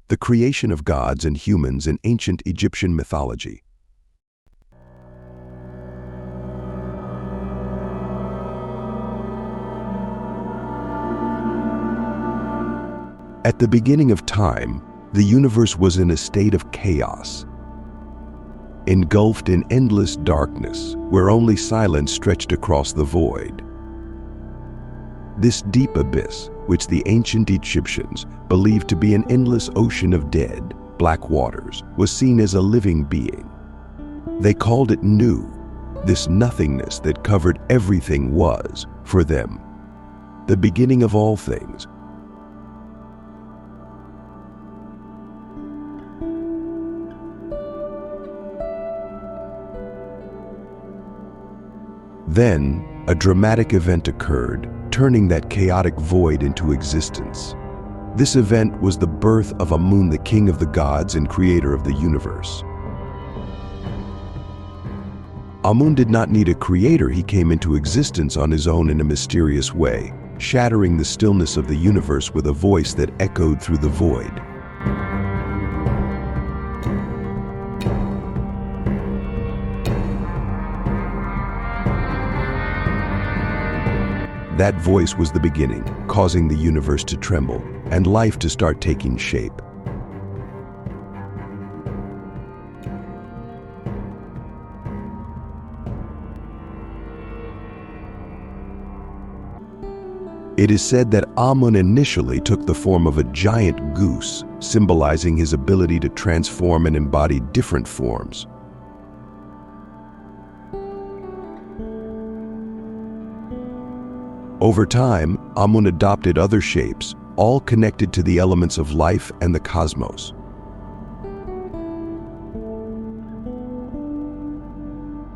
the creation of gods and humans in ancient Egyptian mythology. At the beginning of time, the universe was in a state of chaos, engulfed in endless darkness, where only silence stretched across the void. This deep abyss, which the ancient Egyptians believed to be an endless ocean of dead, black waters, was seen as a living being. They called it Nu. This nothingness that covered everything was, for them, the beginning of all things. Then, a dramatic event occurred, turning that chaotic void into existence. This event was the birth of Amun, the king of the gods and creator of the universe. Amun did not need a creator. He came into existence on his own in a mysterious way, shattering the stillness of the universe with a voice that echoed through the void. That voice was the beginning, causing the universe to tremble and life to start taking shape. It is said that Amun initially took the form of a giant goose, symbolizing his ability to transform and embody different forms. Over time, Amun adopted other shapes, all connected to the elements of life and the cosmos.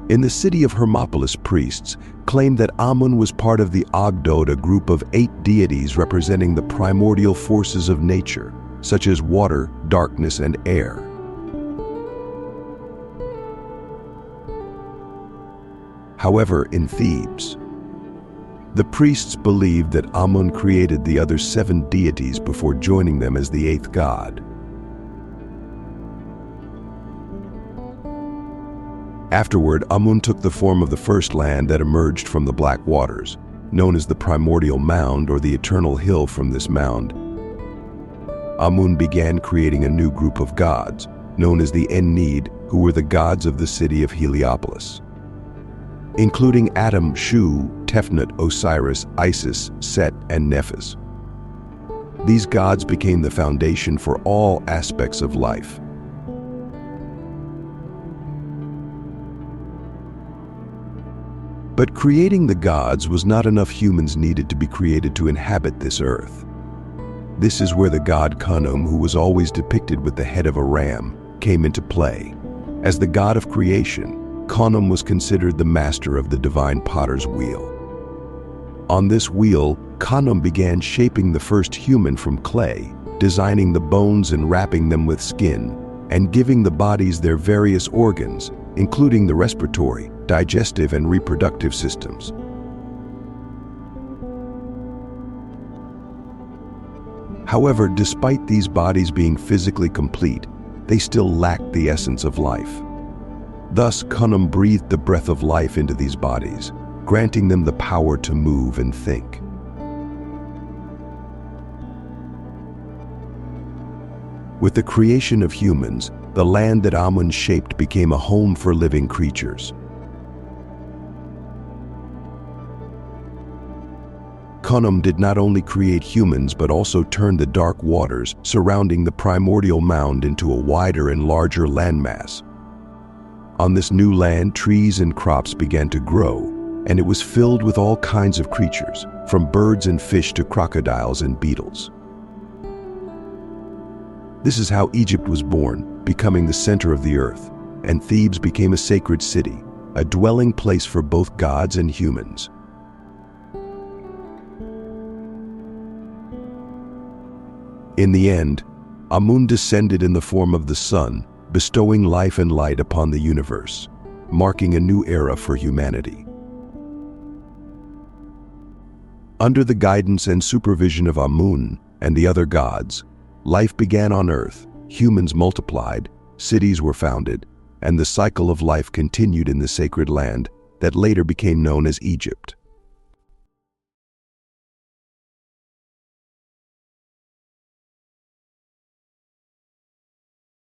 In the city of Hermopolis, priests claimed that Amun was part of the Ogdoad, a group of 8 deities representing the primordial forces of nature, such as water, darkness, and air. However, in Thebes, the priests believed that Amun created the other 7 deities before joining them as the 8th god. Afterward, Amun took the form of the first land that emerged from the black waters, known as the primordial mound or the eternal hill. From this mound, Amun began creating a new group of gods, known as the Ennead, who were the gods of the city of Heliopolis, including Atum, Shu, Tefnut, Osiris, Isis, Set, and Nephis. These gods became the foundation for all aspects of life. But creating the gods was not enough. Humans needed to be created to inhabit this earth. This is where the god Khnum, who was always depicted with the head of a ram, came into play. As the god of creation, Khnum was considered the master of the divine potter's wheel. On this wheel, Khnum began shaping the first human from clay, designing the bones and wrapping them with skin, and giving the bodies their various organs, including the respiratory, digestive, and reproductive systems. However, despite these bodies being physically complete, they still lacked the essence of life. Thus, Khnum breathed the breath of life into these bodies, granting them the power to move and think. With the creation of humans, the land that Amun shaped became a home for living creatures. Khnum did not only create humans but also turned the dark waters surrounding the primordial mound into a wider and larger landmass. On this new land, trees and crops began to grow, and it was filled with all kinds of creatures, from birds and fish to crocodiles and beetles. This is how Egypt was born, becoming the center of the earth, and Thebes became a sacred city, a dwelling place for both gods and humans. In the end, Amun descended in the form of the sun, bestowing life and light upon the universe, marking a new era for humanity. Under the guidance and supervision of Amun and the other gods, Life began on Earth, humans multiplied, cities were founded, and the cycle of life continued in the sacred land that later became known as Egypt.